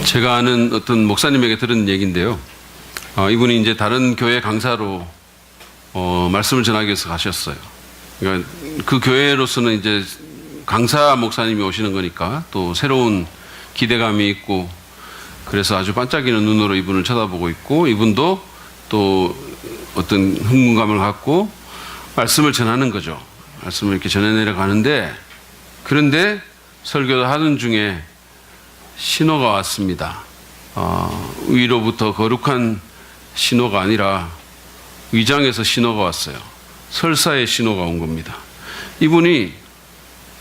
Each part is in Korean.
제가 아는 어떤 목사님에게 들은 얘기인데요. 이분이 이제 다른 교회 강사로 말씀을 전하기 위해서 가셨어요. 그러니까 그 교회로서는 이제 강사 목사님이 오시는 거니까 또 새로운 기대감이 있고, 그래서 아주 반짝이는 눈으로 이분을 쳐다보고 있고, 이분도 또 어떤 흥분감을 갖고 말씀을 전하는 거죠. 말씀을 이렇게 전해내려 가는데, 그런데 설교를 하는 중에 신호가 왔습니다. 위로부터 거룩한 신호가 아니라 위장에서 신호가 왔어요. 설사의 신호가 온 겁니다. 이분이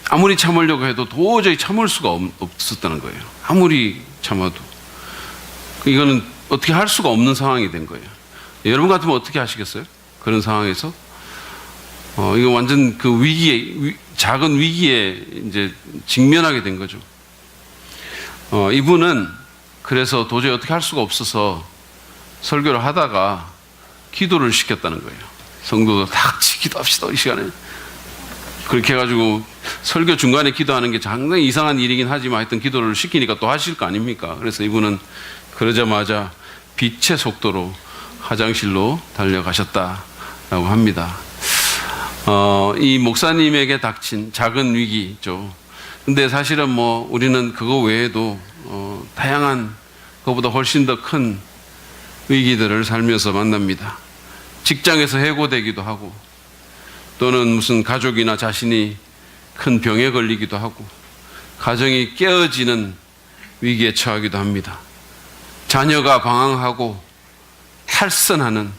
아무리 참으려고 해도 도저히 참을 수가 없었다는 거예요. 아무리 참아도. 이거는 어떻게 할 수가 없는 상황이 된 거예요. 여러분 같으면 어떻게 하시겠어요? 그런 상황에서? 이거 완전 그 위기에, 작은 위기에 이제 직면하게 된 거죠. 이분은 그래서 도저히 어떻게 할 수가 없어서 설교를 하다가 기도를 시켰다는 거예요. 성도들 다 같이 기도합시다, 이 시간에. 그렇게 해가지고 설교 중간에 기도하는 게 상당히 이상한 일이긴 하지만 하여튼 기도를 시키니까 또 하실 거 아닙니까? 그래서 이분은 그러자마자 빛의 속도로 화장실로 달려가셨다라고 합니다. 이 목사님에게 닥친 작은 위기죠. 근데 사실은 우리는 그거 외에도 다양한 그거보다 훨씬 더 큰 위기들을 살면서 만납니다. 직장에서 해고되기도 하고, 또는 무슨 가족이나 자신이 큰 병에 걸리기도 하고, 가정이 깨어지는 위기에 처하기도 합니다. 자녀가 방황하고 탈선하는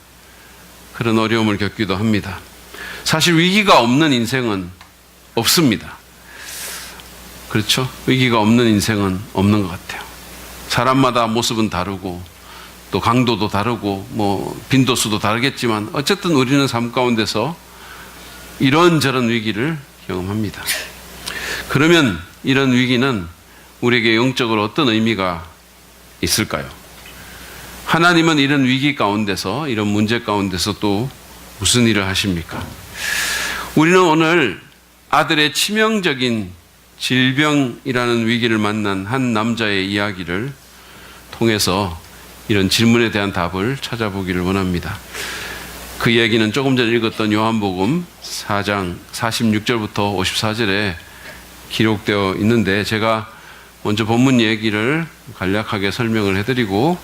그런 어려움을 겪기도 합니다. 사실 위기가 없는 인생은 없습니다. 그렇죠? 위기가 없는 인생은 없는 것 같아요. 사람마다 모습은 다르고 또 강도도 다르고 빈도수도 다르겠지만 어쨌든 우리는 삶 가운데서 이런저런 위기를 경험합니다. 그러면 이런 위기는 우리에게 영적으로 어떤 의미가 있을까요? 하나님은 이런 위기 가운데서, 이런 문제 가운데서 또 무슨 일을 하십니까? 우리는 오늘 아들의 치명적인 질병이라는 위기를 만난 한 남자의 이야기를 통해서 이런 질문에 대한 답을 찾아보기를 원합니다. 그 이야기는 조금 전에 읽었던 요한복음 4장 46절부터 54절에 기록되어 있는데, 제가 먼저 본문 얘기를 간략하게 설명을 해드리고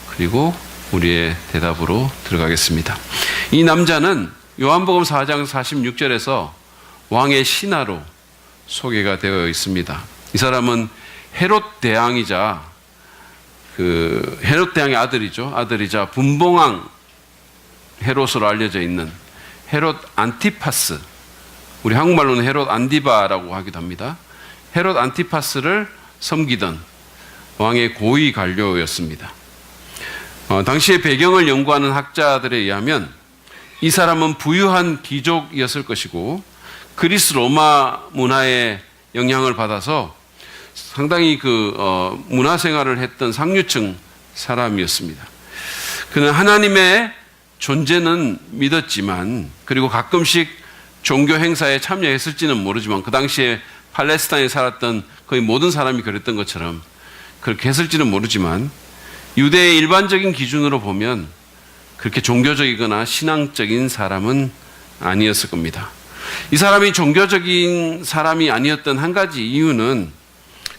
그리고 우리의 대답으로 들어가겠습니다. 이 남자는 요한복음 4장 46절에서 왕의 신하로 소개가 되어 있습니다. 이 사람은 헤롯 대왕이자 헤롯 대왕의 아들이죠. 아들이자 분봉왕 헤롯으로 알려져 있는 헤롯 안티파스, 우리 한국말로는 헤롯 안디바라고 하기도 합니다. 헤롯 안티파스를 섬기던 왕의 고위 관료였습니다. 당시의 배경을 연구하는 학자들에 의하면 이 사람은 부유한 귀족이었을 것이고, 그리스 로마 문화의 영향을 받아서 상당히 문화 생활을 했던 상류층 사람이었습니다. 그는 하나님의 존재는 믿었지만, 그리고 가끔씩 종교 행사에 참여했을지는 모르지만, 그 당시에 팔레스타인에 살았던 거의 모든 사람이 그랬던 것처럼 그렇게 했을지는 모르지만, 유대의 일반적인 기준으로 보면 그렇게 종교적이거나 신앙적인 사람은 아니었을 겁니다. 이 사람이 종교적인 사람이 아니었던 한 가지 이유는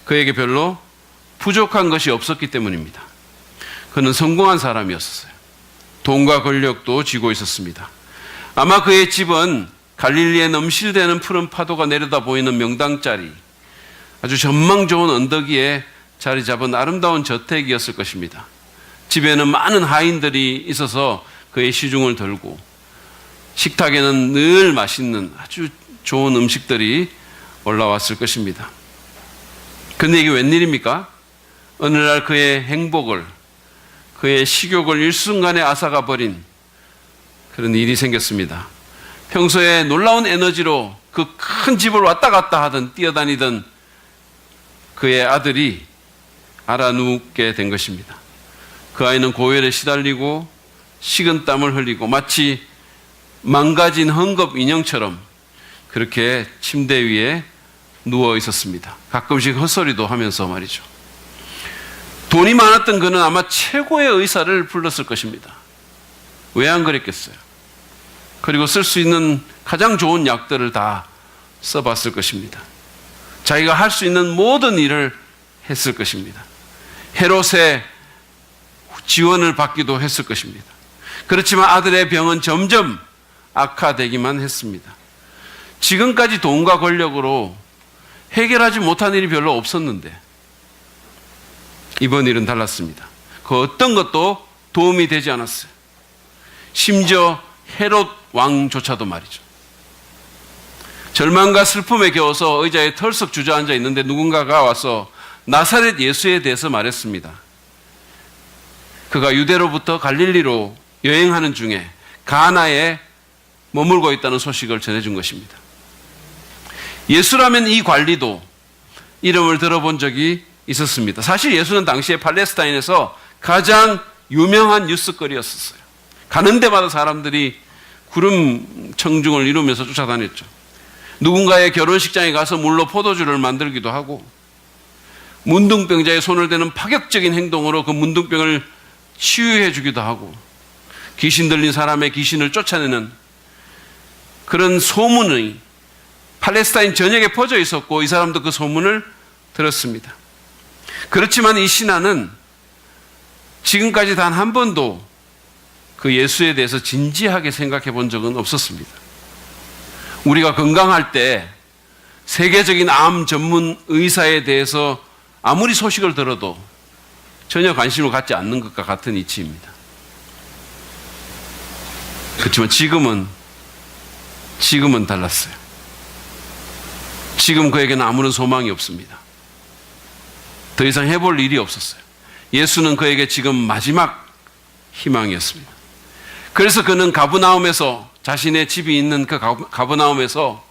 그에게 별로 부족한 것이 없었기 때문입니다. 그는 성공한 사람이었어요. 돈과 권력도 쥐고 있었습니다. 아마 그의 집은 갈릴리에 넘실대는 푸른 파도가 내려다 보이는 명당짜리, 아주 전망 좋은 언덕 위에 자리 잡은 아름다운 저택이었을 것입니다. 집에는 많은 하인들이 있어서 그의 시중을 들고, 식탁에는 늘 맛있는 아주 좋은 음식들이 올라왔을 것입니다. 그런데 이게 웬일입니까? 어느 날 그의 행복을, 그의 식욕을 일순간에 앗아가 버린 그런 일이 생겼습니다. 평소에 놀라운 에너지로 그 큰 집을 왔다 갔다 하던, 뛰어다니던 그의 아들이 알아눕게 된 것입니다. 그 아이는 고열에 시달리고 식은 땀을 흘리고 마치 망가진 헝겊 인형처럼 그렇게 침대 위에 누워 있었습니다. 가끔씩 헛소리도 하면서 말이죠. 돈이 많았던 그는 아마 최고의 의사를 불렀을 것입니다. 왜 안 그랬겠어요? 그리고 쓸 수 있는 가장 좋은 약들을 다 써봤을 것입니다. 자기가 할 수 있는 모든 일을 했을 것입니다. 헤롯의 지원을 받기도 했을 것입니다. 그렇지만 아들의 병은 점점 악화되기만 했습니다. 지금까지 돈과 권력으로 해결하지 못한 일이 별로 없었는데 이번 일은 달랐습니다. 그 어떤 것도 도움이 되지 않았어요. 심지어 헤롯 왕조차도 말이죠. 절망과 슬픔에 겨워서 의자에 털썩 주저앉아 있는데 누군가가 와서 나사렛 예수에 대해서 말했습니다. 그가 유대로부터 갈릴리로 여행하는 중에 가나에 머물고 있다는 소식을 전해준 것입니다. 예수라면 이 관리도 이름을 들어본 적이 있었습니다. 사실 예수는 당시에 팔레스타인에서 가장 유명한 뉴스거리였었어요. 가는 데마다 사람들이 구름 청중을 이루면서 쫓아다녔죠. 누군가의 결혼식장에 가서 물로 포도주를 만들기도 하고 문둥병자의 손을 대는 파격적인 행동으로 그 문둥병을 치유해 주기도 하고 귀신 들린 사람의 귀신을 쫓아내는 그런 소문이 팔레스타인 전역에 퍼져 있었고 이 사람도 그 소문을 들었습니다. 그렇지만 이 신하는 지금까지 단 한 번도 그 예수에 대해서 진지하게 생각해 본 적은 없었습니다. 우리가 건강할 때 세계적인 암 전문 의사에 대해서 아무리 소식을 들어도 전혀 관심을 갖지 않는 것과 같은 이치입니다. 그렇지만 지금은 달랐어요. 지금 그에게는 아무런 소망이 없습니다. 더 이상 해볼 일이 없었어요. 예수는 그에게 지금 마지막 희망이었습니다. 그래서 그는 가브나움에서 자신의 집이 있는 그 가브나움에서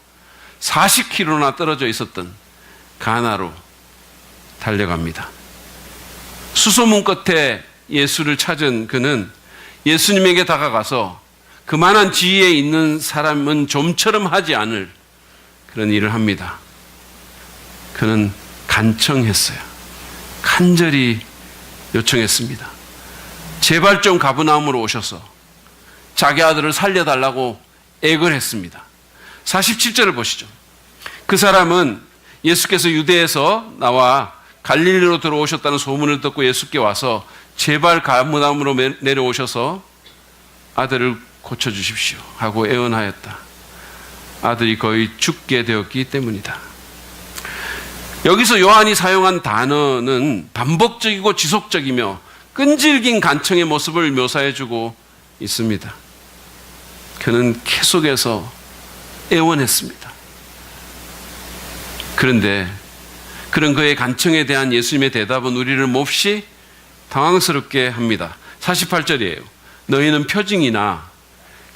40km나 떨어져 있었던 가나로 달려갑니다. 수소문 끝에 예수를 찾은 그는 예수님에게 다가가서 그만한 지위에 있는 사람은 좀처럼 하지 않을 그런 일을 합니다. 그는 간청했어요. 간절히 요청했습니다. 제발 좀 가브나움으로 오셔서 자기 아들을 살려달라고 애걸 했습니다. 47절을 보시죠. 그 사람은 예수께서 유대에서 나와 갈릴리로 들어오셨다는 소문을 듣고 예수께 와서 제발 가브나움으로 내려오셔서 아들을 고쳐주십시오 하고 애원하였다. 아들이 거의 죽게 되었기 때문이다. 여기서 요한이 사용한 단어는 반복적이고 지속적이며 끈질긴 간청의 모습을 묘사해주고 있습니다. 그는 계속해서 애원했습니다. 그런데 그런 그의 간청에 대한 예수님의 대답은 우리를 몹시 당황스럽게 합니다. 48절이에요. 너희는 표징이나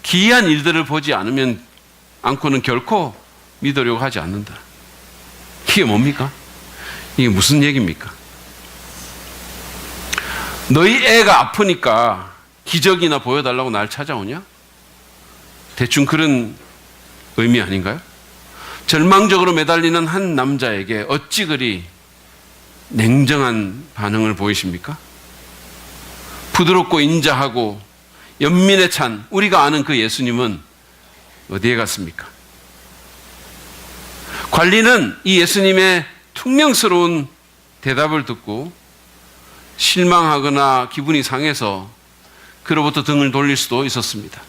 기이한 일들을 보지 않고는 결코 믿으려고 하지 않는다. 이게 뭡니까? 이게 무슨 얘기입니까? 너희 애가 아프니까 기적이나 보여달라고 날 찾아오냐? 대충 그런 의미 아닌가요? 절망적으로 매달리는 한 남자에게 어찌 그리 냉정한 반응을 보이십니까? 부드럽고 인자하고 연민에 찬 우리가 아는 그 예수님은 어디에 갔습니까? 관리는 이 예수님의 퉁명스러운 대답을 듣고 실망하거나 기분이 상해서 그로부터 등을 돌릴 수도 있었습니다.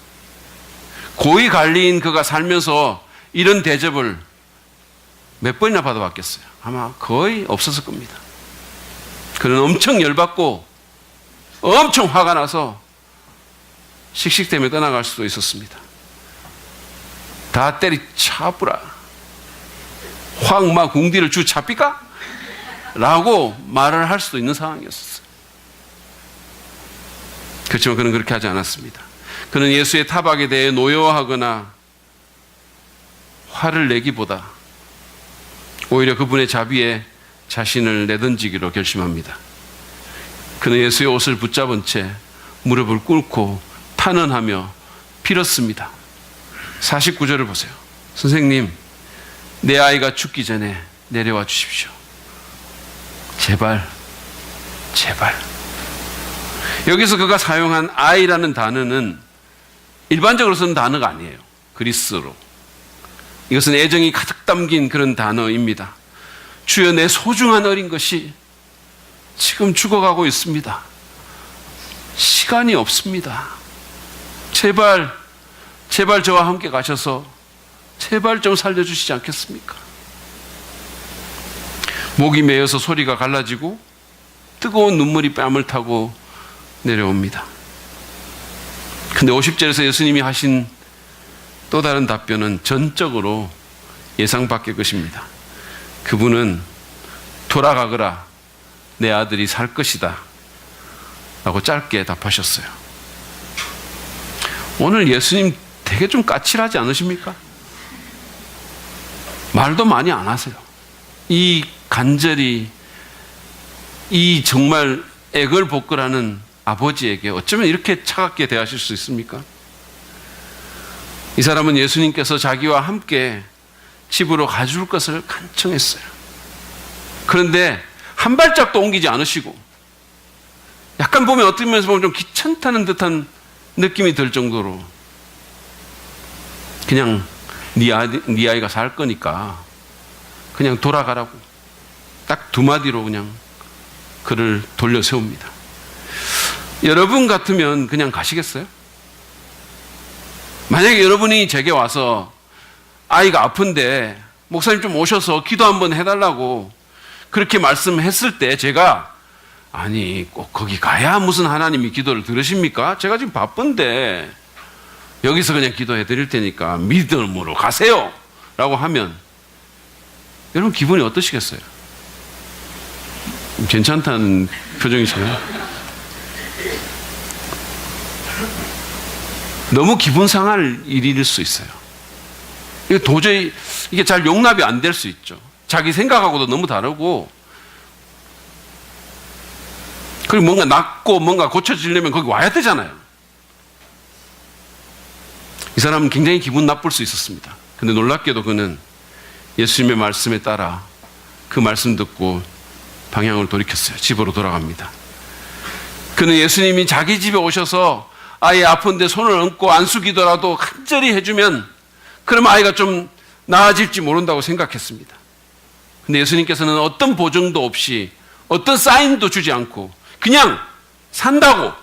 고위 관리인 그가 살면서 이런 대접을 몇 번이나 받아봤겠어요? 아마 거의 없었을 겁니다. 그는 엄청 열받고 엄청 화가 나서 씩씩대며 떠나갈 수도 있었습니다. 다 때리차부라. 확 막 궁디를 주 잡히까? 라고 말을 할 수도 있는 상황이었어요. 그렇지만 그는 그렇게 하지 않았습니다. 그는 예수의 타박에 대해 노여워하거나 화를 내기보다 오히려 그분의 자비에 자신을 내던지기로 결심합니다. 그는 예수의 옷을 붙잡은 채 무릎을 꿇고 탄원하며 빌었습니다. 49절을 보세요. 선생님, 내 아이가 죽기 전에 내려와 주십시오. 제발 제발. 여기서 그가 사용한 아이라는 단어는 일반적으로 쓰는 단어가 아니에요. 그리스어로. 이것은 애정이 가득 담긴 그런 단어입니다. 주여, 내 소중한 어린 것이 지금 죽어가고 있습니다. 시간이 없습니다. 제발 저와 함께 가셔서 제발 좀 살려주시지 않겠습니까? 목이 메어서 소리가 갈라지고 뜨거운 눈물이 뺨을 타고 내려옵니다. 근데 50절에서 예수님이 하신 또 다른 답변은 전적으로 예상 밖의 것입니다. 그분은 돌아가거라, 내 아들이 살 것이다 라고 짧게 답하셨어요. 오늘 예수님 되게 좀 까칠하지 않으십니까? 말도 많이 안 하세요. 이 간절히 이 정말 애걸복걸하는 아버지에게 어쩌면 이렇게 차갑게 대하실 수 있습니까? 이 사람은 예수님께서 자기와 함께 집으로 가줄 것을 간청했어요. 그런데 한 발짝도 옮기지 않으시고 약간 보면 어떻게 면에서 보면 좀 귀찮다는 듯한 느낌이 들 정도로 그냥 네 아이가 살 거니까 그냥 돌아가라고 딱 두 마디로 그냥 그를 돌려 세웁니다. 여러분 같으면 그냥 가시겠어요? 만약에 여러분이 제게 와서 아이가 아픈데 목사님 좀 오셔서 기도 한번 해달라고 그렇게 말씀했을 때 제가 아니 꼭 거기 가야 무슨 하나님이 기도를 들으십니까? 제가 지금 바쁜데 여기서 그냥 기도해 드릴 테니까 믿음으로 가세요 라고 하면 여러분 기분이 어떠시겠어요? 괜찮다는 표정이시나요? 너무 기분 상할 일일 수 있어요. 이게 도저히 이게 잘 용납이 안 될 수 있죠. 자기 생각하고도 너무 다르고 그리고 뭔가 낫고 뭔가 고쳐지려면 거기 와야 되잖아요. 이 사람은 굉장히 기분 나쁠 수 있었습니다. 근데 놀랍게도 그는 예수님의 말씀에 따라 그 말씀 듣고 방향을 돌이켰어요. 집으로 돌아갑니다. 그는 예수님이 자기 집에 오셔서 아이 아픈데 손을 얹고 안수기도라도 간절히 해주면 그러면 아이가 좀 나아질지 모른다고 생각했습니다. 근데 예수님께서는 어떤 보증도 없이 어떤 사인도 주지 않고 그냥 산다고,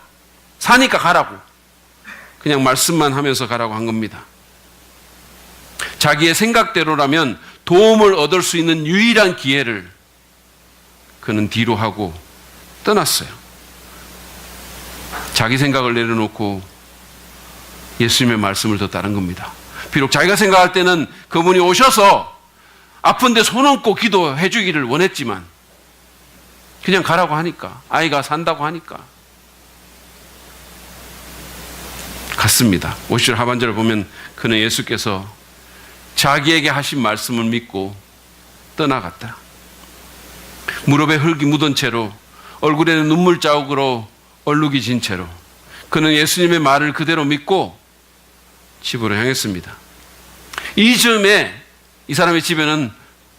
사니까 가라고 그냥 말씀만 하면서 가라고 한 겁니다. 자기의 생각대로라면 도움을 얻을 수 있는 유일한 기회를 그는 뒤로 하고 떠났어요. 자기 생각을 내려놓고 예수님의 말씀을 더 따른 겁니다. 비록 자기가 생각할 때는 그분이 오셔서 아픈데 손 얹고 기도해 주기를 원했지만 그냥 가라고 하니까, 아이가 산다고 하니까 갔습니다. 50절 하반절을 보면 그는 예수께서 자기에게 하신 말씀을 믿고 떠나갔다. 무릎에 흙이 묻은 채로 얼굴에는 눈물 자국으로 얼룩이 진 채로 그는 예수님의 말을 그대로 믿고 집으로 향했습니다. 이 즈음에 이 사람의 집에는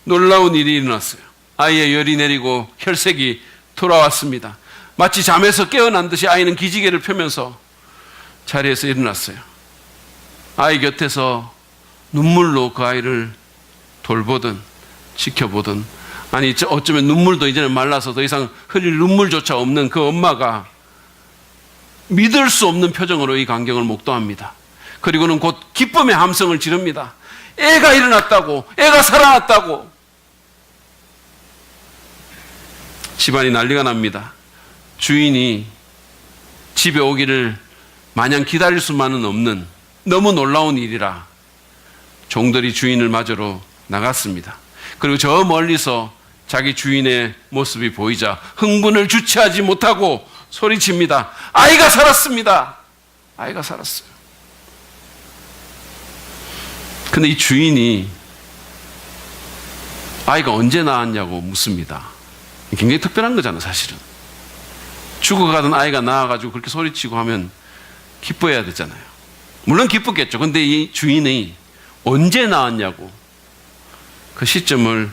놀라운 일이 일어났어요. 아이의 열이 내리고 혈색이 돌아왔습니다. 마치 잠에서 깨어난 듯이 아이는 기지개를 펴면서 자리에서 일어났어요. 아이 곁에서 눈물로 그 아이를 돌보든 지켜보든, 아니 어쩌면 눈물도 이제는 말라서 더 이상 흘릴 눈물조차 없는 그 엄마가 믿을 수 없는 표정으로 이 광경을 목도합니다. 그리고는 곧 기쁨의 함성을 지릅니다. 애가 일어났다고, 애가 살아났다고. 집안이 난리가 납니다. 주인이 집에 오기를 마냥 기다릴 수만은 없는 너무 놀라운 일이라 종들이 주인을 맞으러 나갔습니다. 그리고 저 멀리서 자기 주인의 모습이 보이자 흥분을 주체하지 못하고 소리칩니다. 아이가 살았습니다. 아이가 살았어요. 근데 이 주인이 아이가 언제 나왔냐고 묻습니다. 굉장히 특별한 거잖아요, 사실은. 죽어가던 아이가 나와가지고 그렇게 소리치고 하면 기뻐해야 되잖아요. 물론 기쁘겠죠. 근데 이 주인이 언제 나왔냐고 그 시점을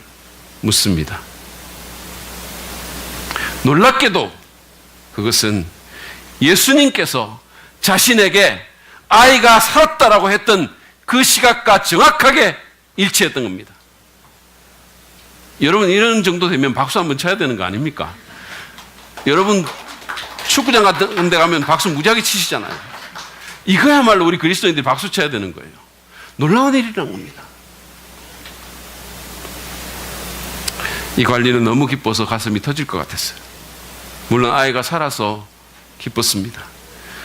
묻습니다. 놀랍게도 그것은 예수님께서 자신에게 아이가 살았다라고 했던 그 시각과 정확하게 일치했던 겁니다. 여러분, 이런 정도 되면 박수 한번 쳐야 되는 거 아닙니까? 여러분, 축구장 같은 데 가면 박수 무지하게 치시잖아요. 이거야말로 우리 그리스도인들이 박수 쳐야 되는 거예요. 놀라운 일이라는 겁니다. 이 관리는 너무 기뻐서 가슴이 터질 것 같았어요. 물론 아이가 살아서 기뻤습니다.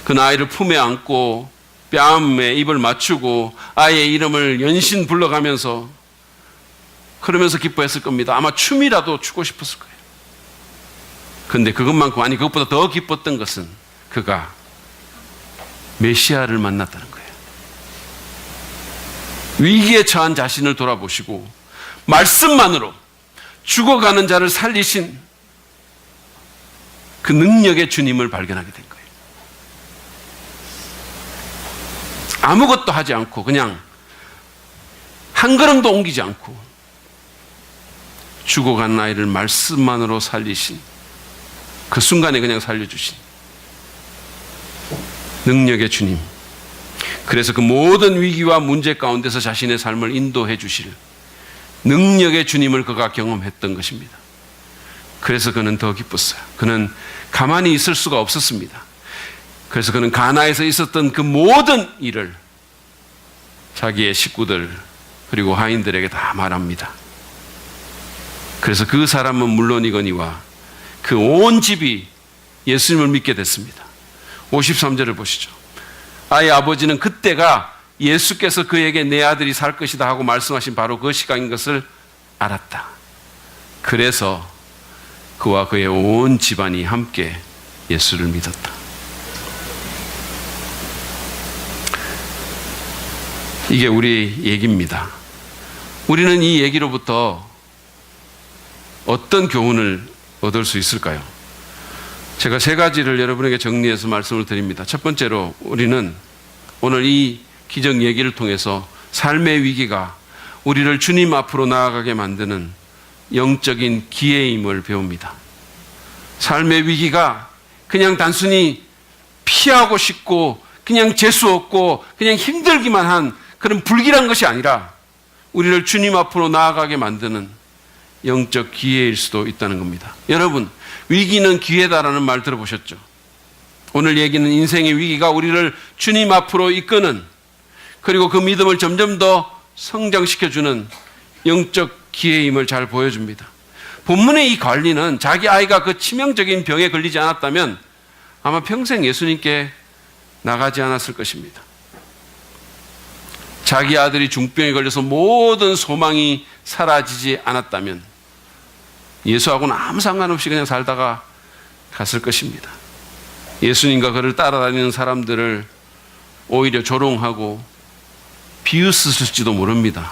그는 아이를 품에 안고 뺨에 입을 맞추고 아이의 이름을 연신 불러가면서 그러면서 기뻐했을 겁니다. 아마 춤이라도 추고 싶었을 거예요. 그런데 그것만큼, 아니 그것보다 더 기뻤던 것은 그가 메시아를 만났다는 거예요. 위기에 처한 자신을 돌아보시고 말씀만으로 죽어가는 자를 살리신 그 능력의 주님을 발견하게 된 거예요. 아무것도 하지 않고 그냥 한 걸음도 옮기지 않고 죽어간 아이를 말씀만으로 살리신, 그 순간에 그냥 살려주신 능력의 주님. 그래서 그 모든 위기와 문제 가운데서 자신의 삶을 인도해 주실 능력의 주님을 그가 경험했던 것입니다. 그래서 그는 더 기뻤어요. 그는 가만히 있을 수가 없었습니다. 그래서 그는 가나에서 있었던 그 모든 일을 자기의 식구들 그리고 하인들에게 다 말합니다. 그래서 그 사람은 물론이거니와 그 온 집이 예수님을 믿게 됐습니다. 53절을 보시죠. 아이의 아버지는 그때가 예수께서 그에게 내 아들이 살 것이다 하고 말씀하신 바로 그 시간인 것을 알았다. 그래서 그와 그의 온 집안이 함께 예수를 믿었다. 이게 우리 얘기입니다. 우리는 이 얘기로부터 어떤 교훈을 얻을 수 있을까요? 제가 세 가지를 여러분에게 정리해서 말씀을 드립니다. 첫 번째로 우리는 오늘 이 기적 얘기를 통해서 삶의 위기가 우리를 주님 앞으로 나아가게 만드는 영적인 기회임을 배웁니다. 삶의 위기가 그냥 단순히 피하고 싶고 그냥 재수 없고 그냥 힘들기만 한 그런 불길한 것이 아니라 우리를 주님 앞으로 나아가게 만드는 영적 기회일 수도 있다는 겁니다. 여러분, 위기는 기회다라는 말 들어보셨죠? 오늘 얘기는 인생의 위기가 우리를 주님 앞으로 이끄는, 그리고 그 믿음을 점점 더 성장시켜주는 영적 기회임을 잘 보여줍니다. 본문의 이 관리는 자기 아이가 그 치명적인 병에 걸리지 않았다면 아마 평생 예수님께 나가지 않았을 것입니다. 자기 아들이 중병에 걸려서 모든 소망이 사라지지 않았다면 예수하고는 아무 상관없이 그냥 살다가 갔을 것입니다. 예수님과 그를 따라다니는 사람들을 오히려 조롱하고 비웃으실지도 모릅니다.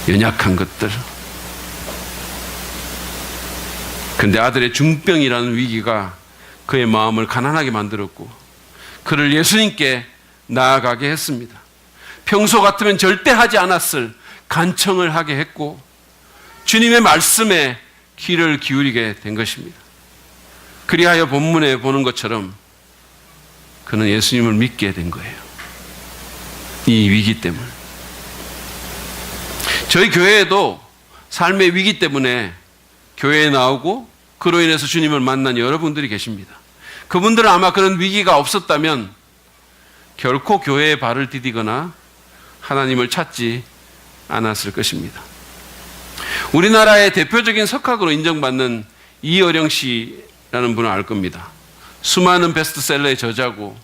연약한 것들. 그런데 아들의 중병이라는 위기가 그의 마음을 가난하게 만들었고 그를 예수님께 나아가게 했습니다. 평소 같으면 절대 하지 않았을 간청을 하게 했고 주님의 말씀에 귀를 기울이게 된 것입니다. 그리하여 본문에 보는 것처럼 그는 예수님을 믿게 된 거예요. 이 위기 때문에. 저희 교회에도 삶의 위기 때문에 교회에 나오고 그로 인해서 주님을 만난 여러분들이 계십니다. 그분들은 아마 그런 위기가 없었다면 결코 교회에 발을 디디거나 하나님을 찾지 않았을 것입니다. 우리나라의 대표적인 석학으로 인정받는 이어령 씨라는 분을 알 겁니다. 수많은 베스트셀러의 저자고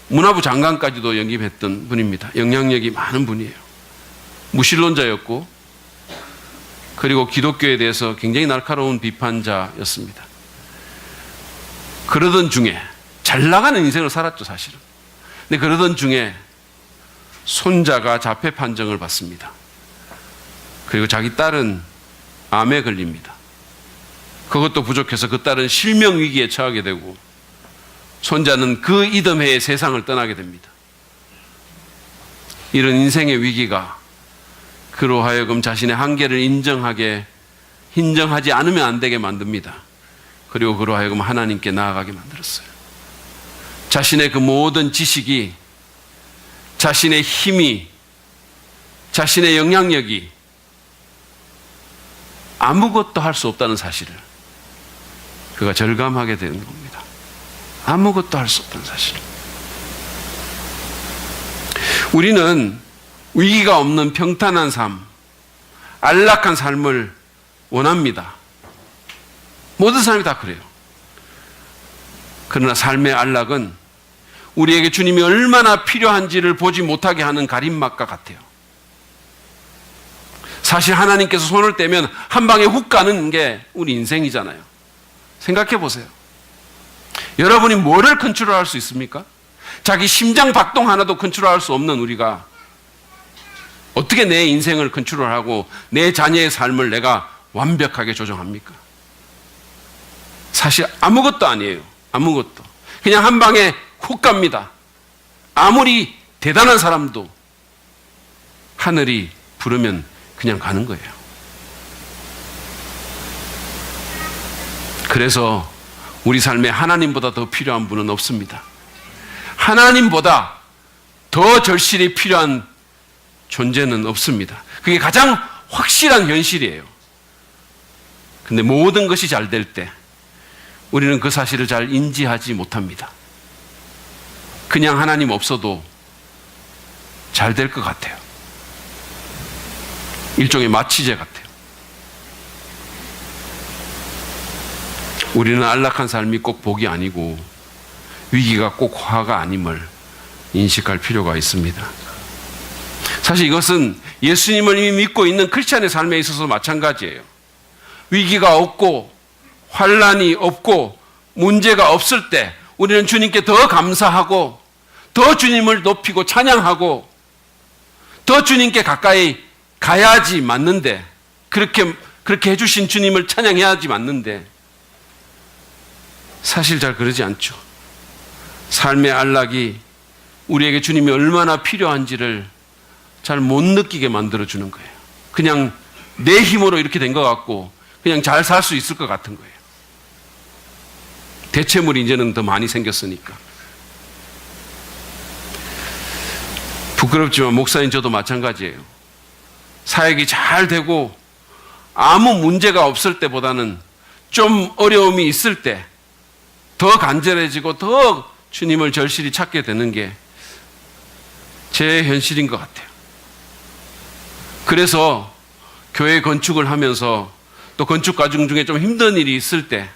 문화부 장관까지도 영입했던 분입니다. 영향력이 많은 분이에요. 무신론자였고 그리고 기독교에 대해서 굉장히 날카로운 비판자였습니다. 그러던 중에 잘 나가는 인생을 살았죠, 사실은. 근데 그러던 중에 손자가 자폐 판정을 받습니다. 그리고 자기 딸은 암에 걸립니다. 그것도 부족해서 그 딸은 실명 위기에 처하게 되고 손자는 그 이듬해에 세상을 떠나게 됩니다. 이런 인생의 위기가 그로 하여금 자신의 한계를 인정하게 인정하지 않으면 안 되게 만듭니다. 그리고 그로 하여금 하나님께 나아가게 만들었어요. 자신의 그 모든 지식이, 자신의 힘이, 자신의 영향력이 아무것도 할 수 없다는 사실을 그가 절감하게 되는 겁니다. 아무것도 할 수 없다는 사실. 우리는 위기가 없는 평탄한 삶, 안락한 삶을 원합니다. 모든 사람이 다 그래요. 그러나 삶의 안락은 우리에게 주님이 얼마나 필요한지를 보지 못하게 하는 가림막과 같아요. 사실 하나님께서 손을 떼면 한 방에 훅 가는 게 우리 인생이잖아요. 생각해 보세요. 여러분이 뭐를 컨트롤할 수 있습니까? 자기 심장 박동 하나도 컨트롤할 수 없는 우리가 어떻게 내 인생을 컨트롤하고 내 자녀의 삶을 내가 완벽하게 조정합니까? 사실 아무것도 아니에요. 아무것도. 그냥 한 방에 훅 갑니다. 아무리 대단한 사람도 하늘이 부르면 그냥 가는 거예요. 그래서 우리 삶에 하나님보다 더 필요한 분은 없습니다. 하나님보다 더 절실히 필요한 존재는 없습니다. 그게 가장 확실한 현실이에요. 근데 모든 것이 잘 될 때 우리는 그 사실을 잘 인지하지 못합니다. 그냥 하나님 없어도 잘 될 것 같아요. 일종의 마취제 같아요. 우리는 안락한 삶이 꼭 복이 아니고 위기가 꼭 화가 아님을 인식할 필요가 있습니다. 사실 이것은 예수님을 이미 믿고 있는 크리스찬의 삶에 있어서 마찬가지예요. 위기가 없고 환난이 없고 문제가 없을 때 우리는 주님께 더 감사하고 더 주님을 높이고 찬양하고 더 주님께 가까이 가야지 맞는데, 그렇게 해주신 주님을 찬양해야지 맞는데 사실 잘 그러지 않죠. 삶의 안락이 우리에게 주님이 얼마나 필요한지를 잘 못 느끼게 만들어주는 거예요. 그냥 내 힘으로 이렇게 된 것 같고 그냥 잘 살 수 있을 것 같은 거예요. 대체물이 이제는 더 많이 생겼으니까. 부끄럽지만 목사님 저도 마찬가지예요. 사역이 잘 되고 아무 문제가 없을 때보다는 좀 어려움이 있을 때 더 간절해지고 더 주님을 절실히 찾게 되는 게 제 현실인 것 같아요. 그래서 교회 건축을 하면서 또 건축 과정 중에 좀 힘든 일이 있을 때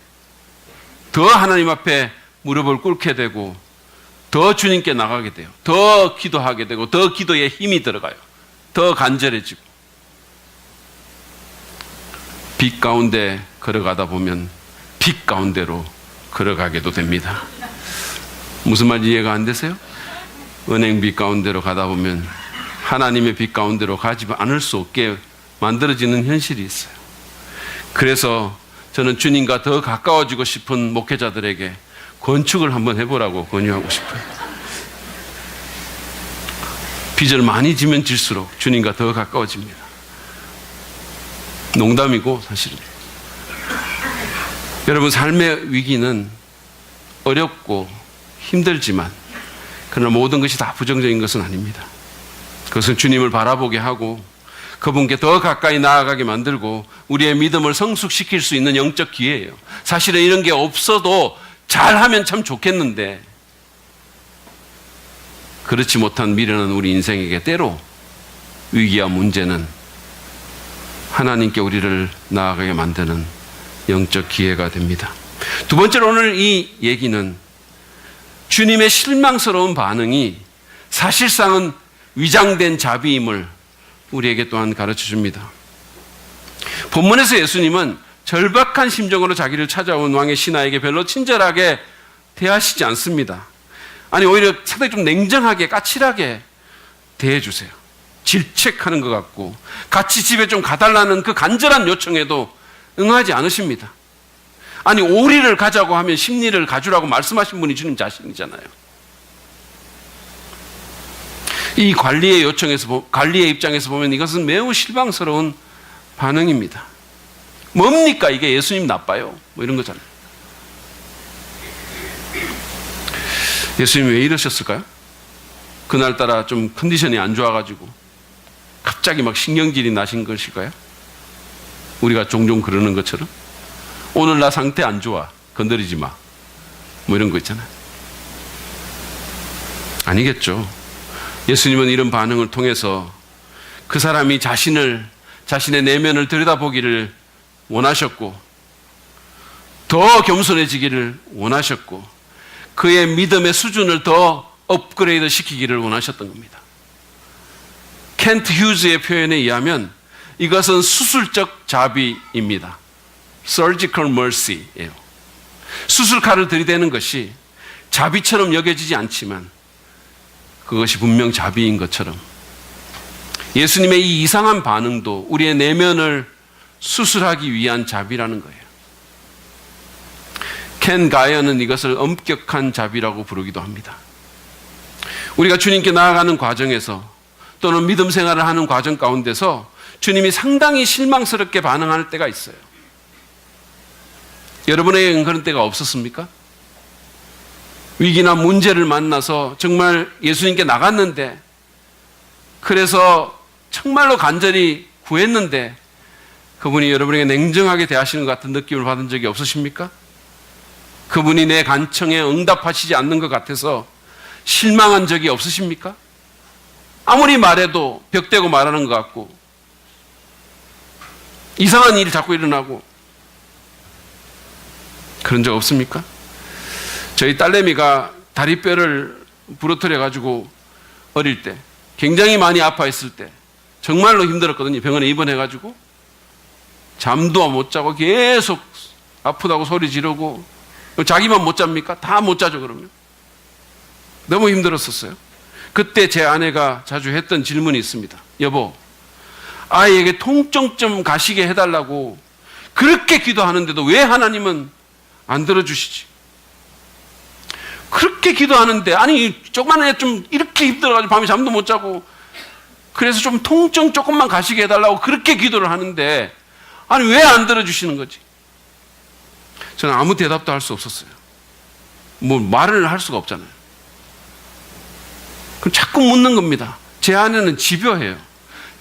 더 하나님 앞에 무릎을 꿇게 되고 더 주님께 나가게 돼요. 더 기도하게 되고 더 기도에 힘이 들어가요. 더 간절해지고. 빛 가운데 걸어가다 보면 빛 가운데로 걸어가게도 됩니다. 무슨 말인지 이해가 안 되세요? 은행 빛 가운데로 가다 보면 하나님의 빛 가운데로 가지 않을 수 없게 만들어지는 현실이 있어요. 그래서 저는 주님과 더 가까워지고 싶은 목회자들에게 건축을 한번 해보라고 권유하고 싶어요. 빚을 많이 지면 질수록 주님과 더 가까워집니다. 농담이고 사실은. 여러분, 삶의 위기는 어렵고 힘들지만 그러나 모든 것이 다 부정적인 것은 아닙니다. 그것은 주님을 바라보게 하고 그분께 더 가까이 나아가게 만들고 우리의 믿음을 성숙시킬 수 있는 영적 기회예요. 사실은 이런 게 없어도 잘하면 참 좋겠는데 그렇지 못한 미련한 우리 인생에게 때로 위기와 문제는 하나님께 우리를 나아가게 만드는 영적 기회가 됩니다. 두 번째로 오늘 이 얘기는 주님의 실망스러운 반응이 사실상은 위장된 자비임을 우리에게 또한 가르쳐 줍니다. 본문에서 예수님은 절박한 심정으로 자기를 찾아온 왕의 신하에게 별로 친절하게 대하시지 않습니다. 아니, 오히려 상당히 좀 냉정하게 까칠하게 대해주세요. 질책하는 것 같고 같이 집에 좀 가달라는 그 간절한 요청에도 응하지 않으십니다. 아니, 오리를 가자고 하면 십리를 가주라고 말씀하신 분이 주님 자신이잖아요. 이 관리의 입장에서 보면 이것은 매우 실망스러운 반응입니다. 뭡니까? 이게 예수님 나빠요. 뭐 이런 거잖아요. 예수님이 왜 이러셨을까요? 그날따라 좀 컨디션이 안 좋아가지고 갑자기 막 신경질이 나신 것일까요? 우리가 종종 그러는 것처럼 오늘 나 상태 안 좋아. 건드리지 마. 뭐 이런 거 있잖아요. 아니겠죠. 예수님은 이런 반응을 통해서 그 사람이 자신의 내면을 들여다보기를 원하셨고 더 겸손해지기를 원하셨고 그의 믿음의 수준을 더 업그레이드 시키기를 원하셨던 겁니다. 켄트 휴즈의 표현에 의하면 이것은 수술적 자비입니다. Surgical mercy예요. 수술칼을 들이대는 것이 자비처럼 여겨지지 않지만 그것이 분명 자비인 것처럼 예수님의 이 이상한 반응도 우리의 내면을 수술하기 위한 자비라는 거예요. 켄 가이어는 이것을 엄격한 자비라고 부르기도 합니다. 우리가 주님께 나아가는 과정에서 또는 믿음 생활을 하는 과정 가운데서 주님이 상당히 실망스럽게 반응할 때가 있어요. 여러분에게는 그런 때가 없었습니까? 위기나 문제를 만나서 정말 예수님께 나갔는데 그래서 정말로 간절히 구했는데 그분이 여러분에게 냉정하게 대하시는 것 같은 느낌을 받은 적이 없으십니까? 그분이 내 간청에 응답하시지 않는 것 같아서 실망한 적이 없으십니까? 아무리 말해도 벽대고 말하는 것 같고 이상한 일이 자꾸 일어나고 그런 적 없습니까? 저희 딸내미가 다리뼈를 부러뜨려 가지고 어릴 때 굉장히 많이 아파했을 때 정말로 힘들었거든요. 병원에 입원해 가지고 잠도 못 자고 계속 아프다고 소리 지르고 자기만 못 잡니까? 다 못 자죠 그러면. 너무 힘들었었어요. 그때 제 아내가 자주 했던 질문이 있습니다. 여보, 아이에게 통증 좀 가시게 해달라고 그렇게 기도하는데도 왜 하나님은 안 들어주시지? 그렇게 기도하는데 아니 조그만 애 좀 이렇게 힘들어가지고 밤에 잠도 못 자고 그래서 좀 통증 조금만 가시게 해달라고 그렇게 기도를 하는데 아니 왜 안 들어주시는 거지? 저는 아무 대답도 할 수 없었어요. 뭐 말을 할 수가 없잖아요. 그럼 자꾸 묻는 겁니다. 제 아내는 집요해요.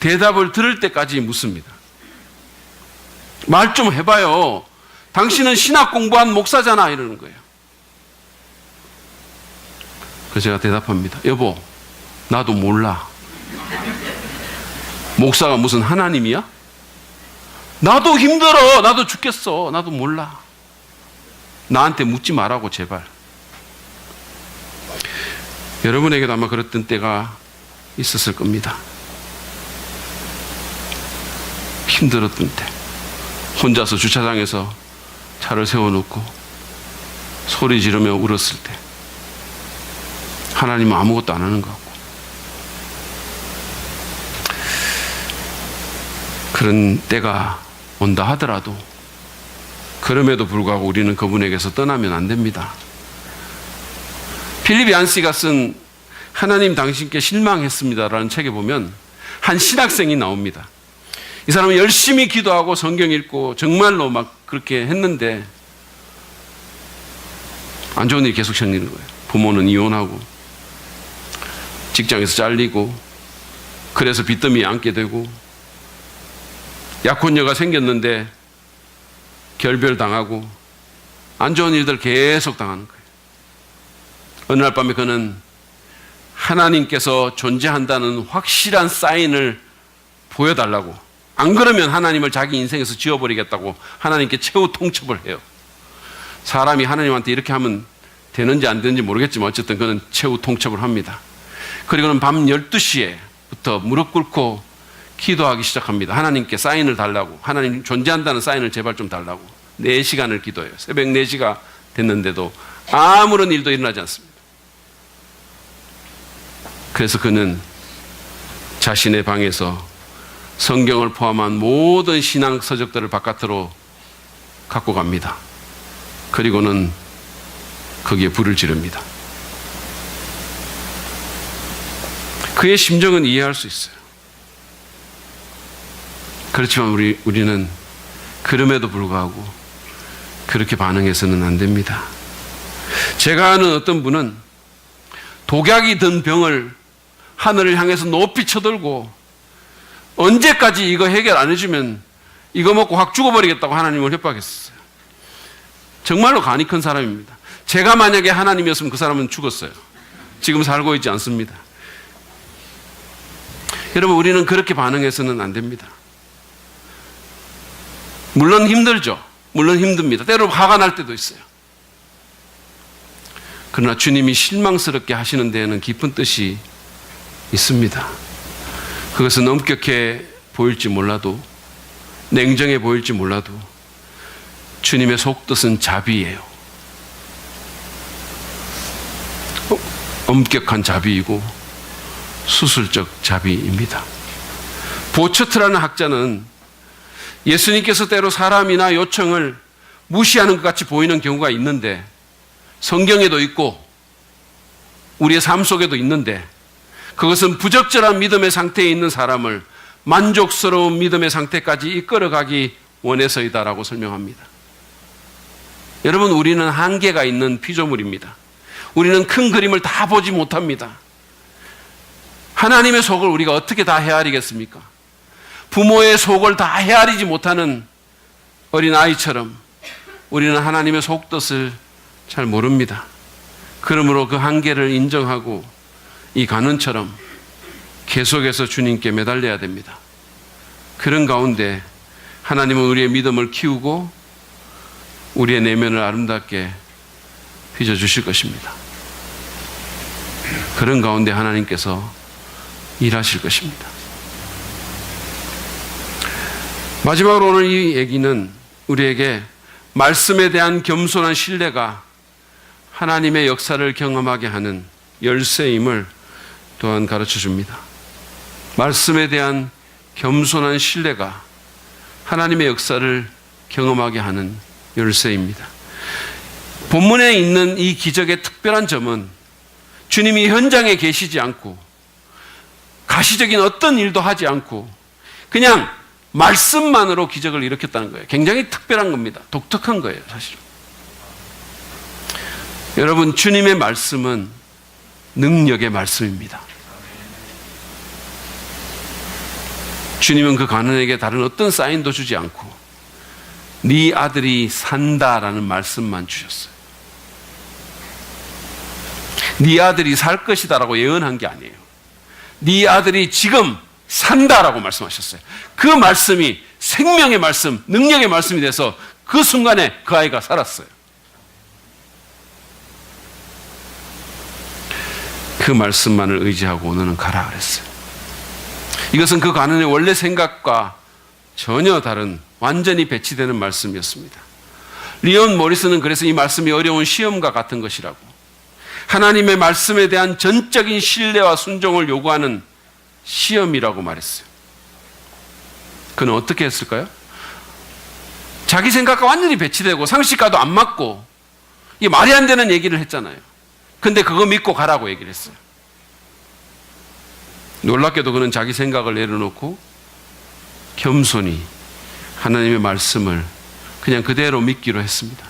대답을 들을 때까지 묻습니다. 말 좀 해봐요. 당신은 신학 공부한 목사잖아 이러는 거예요. 그래서 제가 대답합니다. 여보, 나도 몰라. 목사가 무슨 하나님이야? 나도 힘들어. 나도 죽겠어. 나도 몰라. 나한테 묻지 말라고 제발. 여러분에게도 아마 그랬던 때가 있었을 겁니다. 힘들었던 때 혼자서 주차장에서 차를 세워놓고 소리 지르며 울었을 때 하나님은 아무것도 안 하는 것 같고 그런 때가 온다 하더라도 그럼에도 불구하고 우리는 그분에게서 떠나면 안 됩니다. 필립 얀시가 쓴 하나님 당신께 실망했습니다라는 책에 보면 한 신학생이 나옵니다. 이 사람은 열심히 기도하고 성경 읽고 정말로 막 그렇게 했는데 안 좋은 일이 계속 생기는 거예요. 부모는 이혼하고 직장에서 잘리고 그래서 빚더미에 앉게 되고 약혼녀가 생겼는데 결별당하고 안 좋은 일들 계속 당하는 거예요. 어느 날 밤에 그는 하나님께서 존재한다는 확실한 사인을 보여달라고, 안 그러면 하나님을 자기 인생에서 지워버리겠다고 하나님께 최후 통첩을 해요. 사람이 하나님한테 이렇게 하면 되는지 안 되는지 모르겠지만 어쨌든 그는 최후 통첩을 합니다. 그리고는 밤 12시에부터 무릎 꿇고 기도하기 시작합니다. 하나님께 사인을 달라고, 하나님 존재한다는 사인을 제발 좀 달라고 4시간을 기도해요. 새벽 4시가 됐는데도 아무런 일도 일어나지 않습니다. 그래서 그는 자신의 방에서 성경을 포함한 모든 신앙 서적들을 바깥으로 갖고 갑니다. 그리고는 거기에 불을 지릅니다. 그의 심정은 이해할 수 있어요. 그렇지만 우리는 그럼에도 불구하고 그렇게 반응해서는 안 됩니다. 제가 아는 어떤 분은 독약이 든 병을 하늘을 향해서 높이 쳐들고 언제까지 이거 해결 안 해주면 이거 먹고 확 죽어버리겠다고 하나님을 협박했어요. 정말로 간이 큰 사람입니다. 제가 만약에 하나님이었으면 그 사람은 죽었어요. 지금 살고 있지 않습니다. 여러분, 우리는 그렇게 반응해서는 안 됩니다. 물론 힘들죠. 물론 힘듭니다. 때로 화가 날 때도 있어요. 그러나 주님이 실망스럽게 하시는 데에는 깊은 뜻이 있습니다. 그것은 엄격해 보일지 몰라도, 냉정해 보일지 몰라도 주님의 속뜻은 자비예요. 엄격한 자비이고 수술적 자비입니다. 보처트라는 학자는 예수님께서 때로 사람이나 요청을 무시하는 것 같이 보이는 경우가 있는데, 성경에도 있고 우리의 삶 속에도 있는데, 그것은 부적절한 믿음의 상태에 있는 사람을 만족스러운 믿음의 상태까지 이끌어가기 원해서이다라고 설명합니다. 여러분, 우리는 한계가 있는 피조물입니다. 우리는 큰 그림을 다 보지 못합니다. 하나님의 속을 우리가 어떻게 다 헤아리겠습니까? 부모의 속을 다 헤아리지 못하는 어린아이처럼 우리는 하나님의 속뜻을 잘 모릅니다. 그러므로 그 한계를 인정하고 이 가는처럼 계속해서 주님께 매달려야 됩니다. 그런 가운데 하나님은 우리의 믿음을 키우고 우리의 내면을 아름답게 빚어주실 것입니다. 그런 가운데 하나님께서 일하실 것입니다. 마지막으로 오늘 이 얘기는 우리에게 말씀에 대한 겸손한 신뢰가 하나님의 역사를 경험하게 하는 열쇠임을 또한 가르쳐 줍니다. 말씀에 대한 겸손한 신뢰가 하나님의 역사를 경험하게 하는 열쇠입니다. 본문에 있는 이 기적의 특별한 점은 주님이 현장에 계시지 않고 가시적인 어떤 일도 하지 않고 그냥 말씀만으로 기적을 일으켰다는 거예요. 굉장히 특별한 겁니다. 독특한 거예요, 사실은. 여러분, 주님의 말씀은 능력의 말씀입니다. 주님은 그 가난에게 다른 어떤 사인도 주지 않고 네 아들이 산다라는 말씀만 주셨어요. 네 아들이 살 것이다라고 예언한 게 아니에요. 네 아들이 지금 산다라고 말씀하셨어요. 그 말씀이 생명의 말씀, 능력의 말씀이 돼서 그 순간에 그 아이가 살았어요. 그 말씀만을 의지하고 너는 가라 그랬어요. 이것은 그 가난의 원래 생각과 전혀 다른 완전히 배치되는 말씀이었습니다. 리온 모리스는 그래서 이 말씀이 어려운 시험과 같은 것이라고, 하나님의 말씀에 대한 전적인 신뢰와 순종을 요구하는 시험이라고 말했어요. 그는 어떻게 했을까요? 자기 생각과 완전히 배치되고 상식과도 안 맞고 이게 말이 안 되는 얘기를 했잖아요. 근데 그거 믿고 가라고 얘기를 했어요. 놀랍게도 그는 자기 생각을 내려놓고 겸손히 하나님의 말씀을 그냥 그대로 믿기로 했습니다.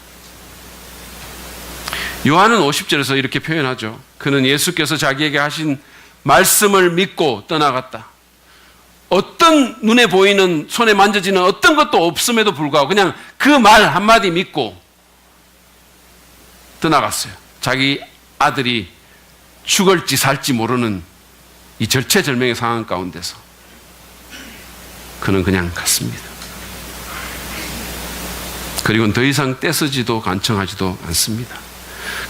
요한은 50절에서 이렇게 표현하죠. 그는 예수께서 자기에게 하신 말씀을 믿고 떠나갔다. 어떤 눈에 보이는, 손에 만져지는 어떤 것도 없음에도 불구하고 그냥 그 말 한마디 믿고 떠나갔어요. 자기 아들이 죽을지 살지 모르는 이 절체절명의 상황 가운데서 그는 그냥 갔습니다. 그리고는 더 이상 떼쓰지도 간청하지도 않습니다.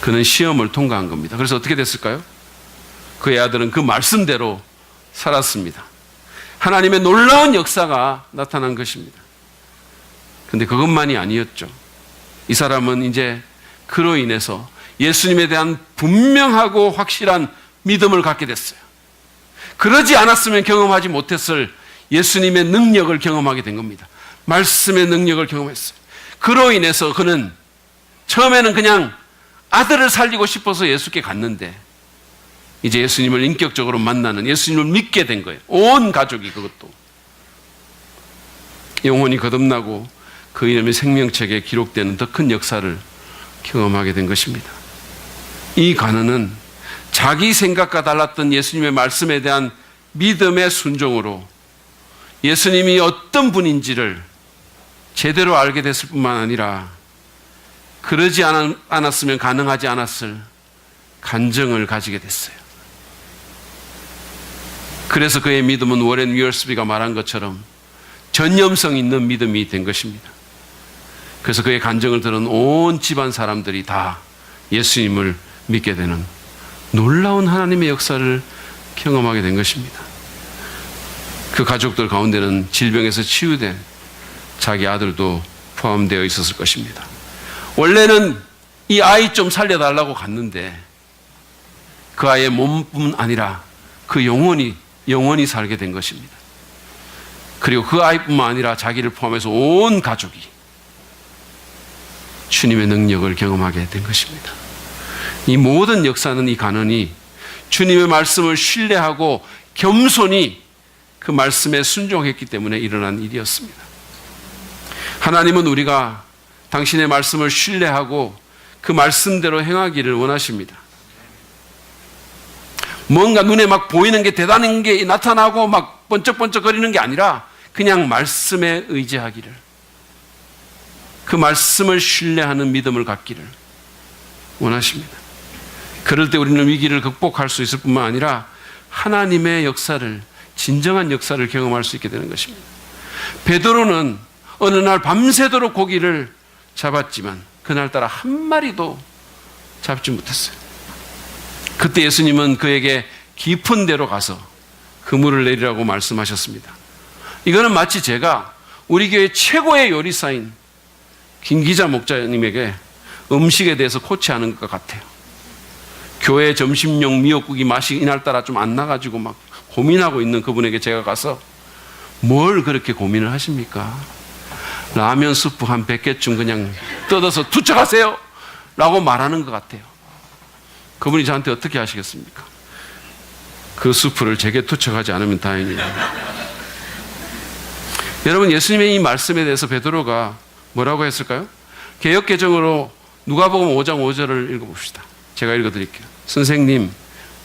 그는 시험을 통과한 겁니다. 그래서 어떻게 됐을까요? 그의 아들은 그 말씀대로 살았습니다. 하나님의 놀라운 역사가 나타난 것입니다. 그런데 그것만이 아니었죠. 이 사람은 이제 그로 인해서 예수님에 대한 분명하고 확실한 믿음을 갖게 됐어요. 그러지 않았으면 경험하지 못했을 예수님의 능력을 경험하게 된 겁니다. 말씀의 능력을 경험했어요. 그로 인해서 그는 처음에는 그냥 아들을 살리고 싶어서 예수께 갔는데 이제 예수님을 인격적으로 만나는, 예수님을 믿게 된 거예요. 온 가족이, 그것도 영혼이 거듭나고 그 이름이 생명책에 기록되는 더 큰 역사를 경험하게 된 것입니다. 이 가난은 자기 생각과 달랐던 예수님의 말씀에 대한 믿음의 순종으로 예수님이 어떤 분인지를 제대로 알게 됐을 뿐만 아니라 그러지 않았으면 가능하지 않았을 간증을 가지게 됐어요. 그래서 그의 믿음은 워렌 위얼스비가 말한 것처럼 전념성 있는 믿음이 된 것입니다. 그래서 그의 간증을 들은 온 집안 사람들이 다 예수님을 믿게 되는 놀라운 하나님의 역사를 경험하게 된 것입니다. 그 가족들 가운데는 질병에서 치유된 자기 아들도 포함되어 있었을 것입니다. 원래는 이 아이 좀 살려달라고 갔는데 그 아이의 몸뿐 아니라 그 영혼이 살게 된 것입니다. 그리고 그 아이뿐만 아니라 자기를 포함해서 온 가족이 주님의 능력을 경험하게 된 것입니다. 이 모든 역사는 이 가난이 주님의 말씀을 신뢰하고 겸손히 그 말씀에 순종했기 때문에 일어난 일이었습니다. 하나님은 우리가 당신의 말씀을 신뢰하고 그 말씀대로 행하기를 원하십니다. 뭔가 눈에 막 보이는 게 대단한 게 나타나고 막 번쩍번쩍거리는 게 아니라 그냥 말씀에 의지하기를, 그 말씀을 신뢰하는 믿음을 갖기를 원하십니다. 그럴 때 우리는 위기를 극복할 수 있을 뿐만 아니라 하나님의 역사를, 진정한 역사를 경험할 수 있게 되는 것입니다. 베드로는 어느 날 밤새도록 고기를 잡았지만 그날따라 한 마리도 잡지 못했어요. 그때 예수님은 그에게 깊은 데로 가서 그물을 내리라고 말씀하셨습니다. 이거는 마치 제가 우리 교회 최고의 요리사인 김기자 목사님에게 음식에 대해서 코치하는 것 같아요. 교회 점심용 미역국이 맛이 이날따라 좀 안 나가지고 막 고민하고 있는 그분에게 제가 가서 뭘 그렇게 고민을 하십니까? 라면 스프 한 100개쯤 그냥 뜯어서 투척하세요! 라고 말하는 것 같아요. 그분이 저한테 어떻게 하시겠습니까? 그 스프를 제게 투척하지 않으면 다행이에요. 여러분, 예수님의 이 말씀에 대해서 베드로가 뭐라고 했을까요? 개역개정으로 누가복음 5장 5절을 읽어봅시다. 제가 읽어드릴게요. 선생님,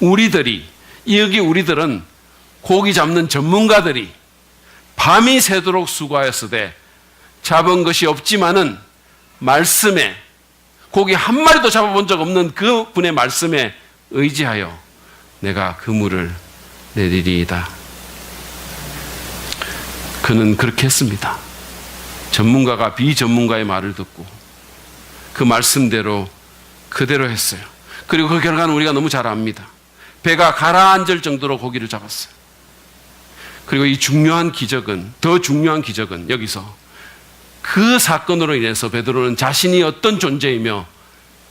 여기 우리들은 고기 잡는 전문가들이 밤이 새도록 수고하였으되 잡은 것이 없지만은 말씀에, 고기 한 마리도 잡아본 적 없는 그 분의 말씀에 의지하여 내가 그물을 내리리이다. 그는 그렇게 했습니다. 전문가가 비전문가의 말을 듣고 그 말씀대로 그대로 했어요. 그리고 그 결과는 우리가 너무 잘 압니다. 배가 가라앉을 정도로 고기를 잡았어요. 그리고 이 더 중요한 기적은 여기서 그 사건으로 인해서 베드로는 자신이 어떤 존재이며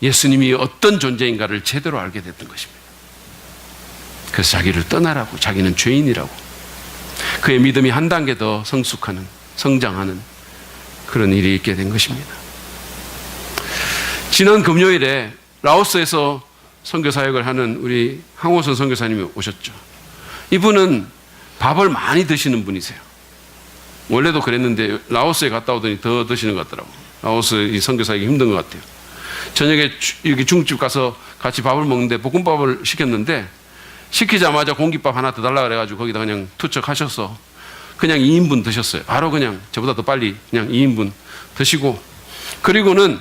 예수님이 어떤 존재인가를 제대로 알게 됐던 것입니다. 그래서 자기를 떠나라고, 자기는 죄인이라고, 그의 믿음이 한 단계 더 성장하는 그런 일이 있게 된 것입니다. 지난 금요일에 라오스에서 선교 사역을 하는 우리 항호선 선교사님이 오셨죠. 이분은 밥을 많이 드시는 분이세요. 원래도 그랬는데 라오스에 갔다 오더니 더 드시는 것 같더라고요. 라오스 이 선교 사역이 힘든 것 같아요. 저녁에 여기 중국집 가서 같이 밥을 먹는데 볶음밥을 시켰는데 시키자마자 공깃밥 하나 더 달라 그래가지고 거기다 그냥 투척하셔서 그냥 2인분 드셨어요. 바로 그냥 저보다 더 빨리 그냥 2인분 드시고, 그리고는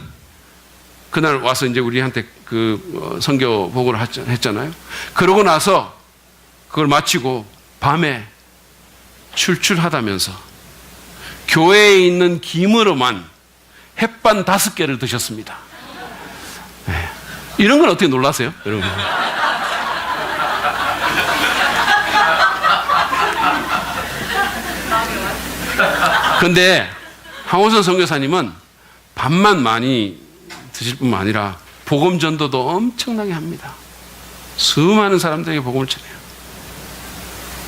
그날 와서 이제 우리한테 그 선교 보고를 했잖아요. 그러고 나서 그걸 마치고 밤에 출출하다면서 교회에 있는 김으로만 햇반 5개를 드셨습니다. 네. 이런 건 어떻게 놀라세요, 여러분? 그런데 항호선 선교사님은 밥만 많이 드실 뿐만 아니라 복음 전도도 엄청나게 합니다. 수많은 사람들에게 복음을 전해요.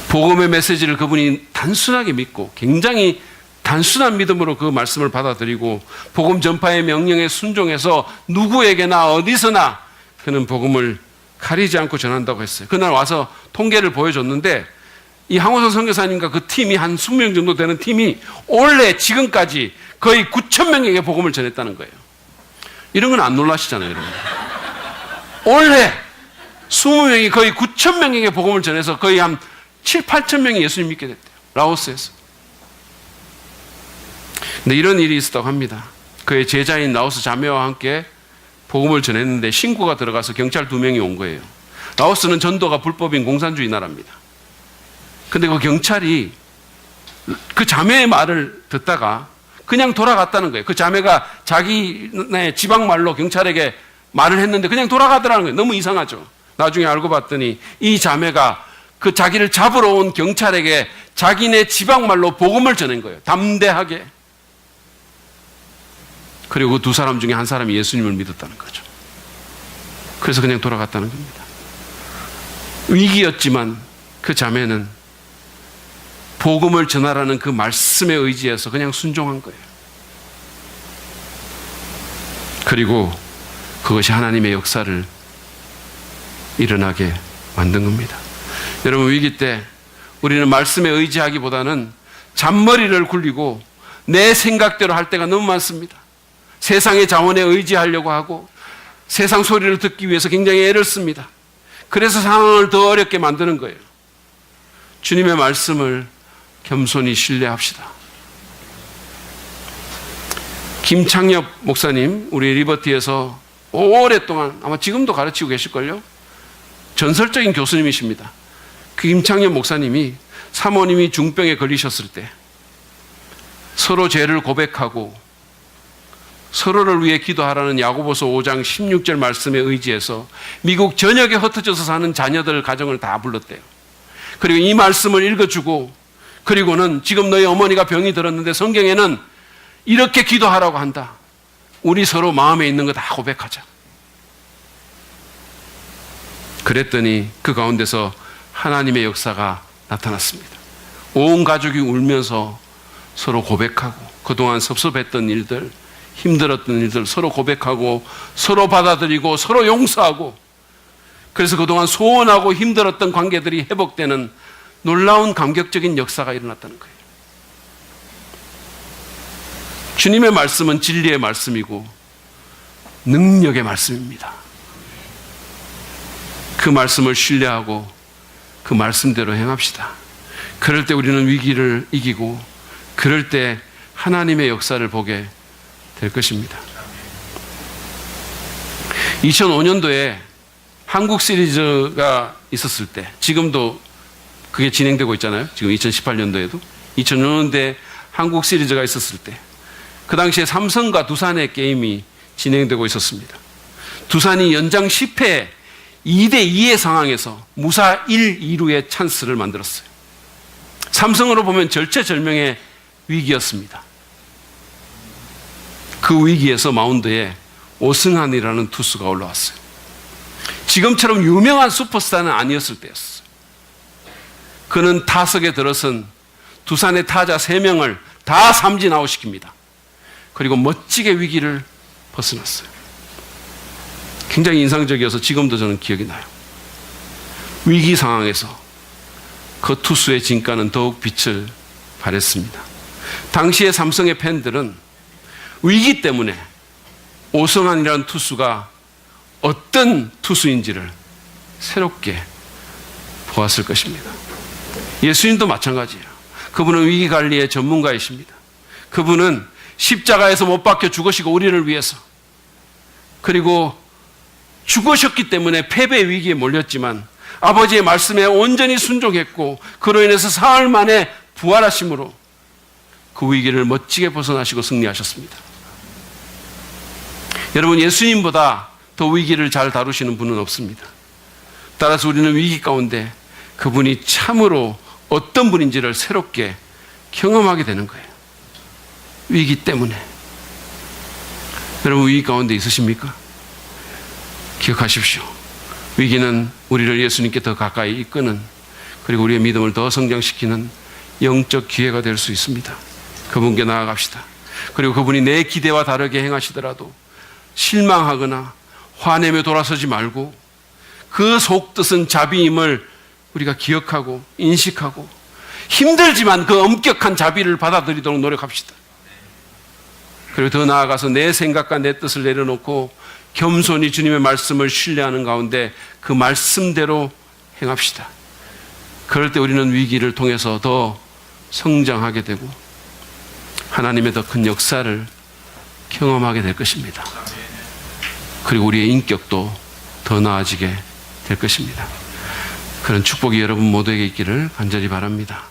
복음의 메시지를 그분이 단순하게 믿고 굉장히 단순한 믿음으로 그 말씀을 받아들이고 복음 전파의 명령에 순종해서 누구에게나 어디서나 그는 복음을 가리지 않고 전한다고 했어요. 그날 와서 통계를 보여줬는데 이 항호선 선교사님과 그 팀이 한 20명 정도 되는 팀이 올해 지금까지 거의 9천 명에게 복음을 전했다는 거예요. 이런 건 안 놀라시잖아요, 여러분. 올해 20명이 거의 9천 명에게 복음을 전해서 거의 한 7, 8천 명이 예수님 믿게 됐대요. 라오스에서. 근데 이런 일이 있었다고 합니다. 그의 제자인 라오스 자매와 함께 복음을 전했는데 신고가 들어가서 경찰 2명이 온 거예요. 라오스는 전도가 불법인 공산주의 나라입니다. 근데 그 경찰이 그 자매의 말을 듣다가 그냥 돌아갔다는 거예요. 그 자매가 자기네 지방말로 경찰에게 말을 했는데 그냥 돌아가더라는 거예요. 너무 이상하죠. 나중에 알고 봤더니 이 자매가 그 자기를 잡으러 온 경찰에게 자기네 지방말로 복음을 전한 거예요. 담대하게. 그리고 그 두 사람 중에 한 사람이 예수님을 믿었다는 거죠. 그래서 그냥 돌아갔다는 겁니다. 위기였지만 그 자매는 복음을 전하라는 그 말씀에 의지해서 그냥 순종한 거예요. 그리고 그것이 하나님의 역사를 일어나게 만든 겁니다. 여러분, 위기 때 우리는 말씀에 의지하기보다는 잔머리를 굴리고 내 생각대로 할 때가 너무 많습니다. 세상의 자원에 의지하려고 하고 세상 소리를 듣기 위해서 굉장히 애를 씁니다. 그래서 상황을 더 어렵게 만드는 거예요. 주님의 말씀을 겸손히 신뢰합시다. 김창엽 목사님, 우리 리버티에서 오랫동안 아마 지금도 가르치고 계실걸요? 전설적인 교수님이십니다. 그 김창엽 목사님이 사모님이 중병에 걸리셨을 때 서로 죄를 고백하고 서로를 위해 기도하라는 야고보서 5장 16절 말씀에 의지해서 미국 전역에 흩어져서 사는 자녀들 가정을 다 불렀대요. 그리고 이 말씀을 읽어주고 그리고는 지금 너희 어머니가 병이 들었는데 성경에는 이렇게 기도하라고 한다. 우리 서로 마음에 있는 거 다 고백하자. 그랬더니 그 가운데서 하나님의 역사가 나타났습니다. 온 가족이 울면서 서로 고백하고 그동안 섭섭했던 일들, 힘들었던 일들 서로 고백하고 서로 받아들이고 서로 용서하고 그래서 그동안 소원하고 힘들었던 관계들이 회복되는 놀라운 감격적인 역사가 일어났다는 거예요. 주님의 말씀은 진리의 말씀이고 능력의 말씀입니다. 그 말씀을 신뢰하고 그 말씀대로 행합시다. 그럴 때 우리는 위기를 이기고 그럴 때 하나님의 역사를 보게 될 것입니다. 2005년도에 한국 시리즈가 있었을 때 지금도 그게 진행되고 있잖아요. 지금 2018년도에도 2005년도에 한국 시리즈가 있었을 때 그 당시에 삼성과 두산의 게임이 진행되고 있었습니다. 두산이 연장 10회 2대2의 상황에서 무사 1, 2루의 찬스를 만들었어요. 삼성으로 보면 절체절명의 위기였습니다. 그 위기에서 마운드에 오승환이라는 투수가 올라왔어요. 지금처럼 유명한 슈퍼스타는 아니었을 때였어요. 그는 타석에 들어선 두산의 타자 3명을 다 삼진 아웃시킵니다. 그리고 멋지게 위기를 벗어났어요. 굉장히 인상적이어서 지금도 저는 기억이 나요. 위기 상황에서 그 투수의 진가는 더욱 빛을 발했습니다. 당시의 삼성의 팬들은 위기 때문에 오승환이라는 투수가 어떤 투수인지를 새롭게 보았을 것입니다. 예수님도 마찬가지예요. 그분은 위기관리의 전문가이십니다. 그분은 십자가에서 못 박혀 죽으시고 우리를 위해서 그리고 죽으셨기 때문에 패배의 위기에 몰렸지만 아버지의 말씀에 온전히 순종했고 그로 인해서 사흘 만에 부활하심으로 그 위기를 멋지게 벗어나시고 승리하셨습니다. 여러분, 예수님보다 더 위기를 잘 다루시는 분은 없습니다. 따라서 우리는 위기 가운데 그분이 참으로 어떤 분인지를 새롭게 경험하게 되는 거예요. 위기 때문에. 여러분, 위기 가운데 있으십니까? 기억하십시오. 위기는 우리를 예수님께 더 가까이 이끄는 그리고 우리의 믿음을 더 성장시키는 영적 기회가 될 수 있습니다. 그분께 나아갑시다. 그리고 그분이 내 기대와 다르게 행하시더라도 실망하거나 화내며 돌아서지 말고 그 속뜻은 자비임을 우리가 기억하고 인식하고 힘들지만 그 엄격한 자비를 받아들이도록 노력합시다. 그리고 더 나아가서 내 생각과 내 뜻을 내려놓고 겸손히 주님의 말씀을 신뢰하는 가운데 그 말씀대로 행합시다. 그럴 때 우리는 위기를 통해서 더 성장하게 되고 하나님의 더 큰 역사를 경험하게 될 것입니다. 그리고 우리의 인격도 더 나아지게 될 것입니다. 그런 축복이 여러분 모두에게 있기를 간절히 바랍니다.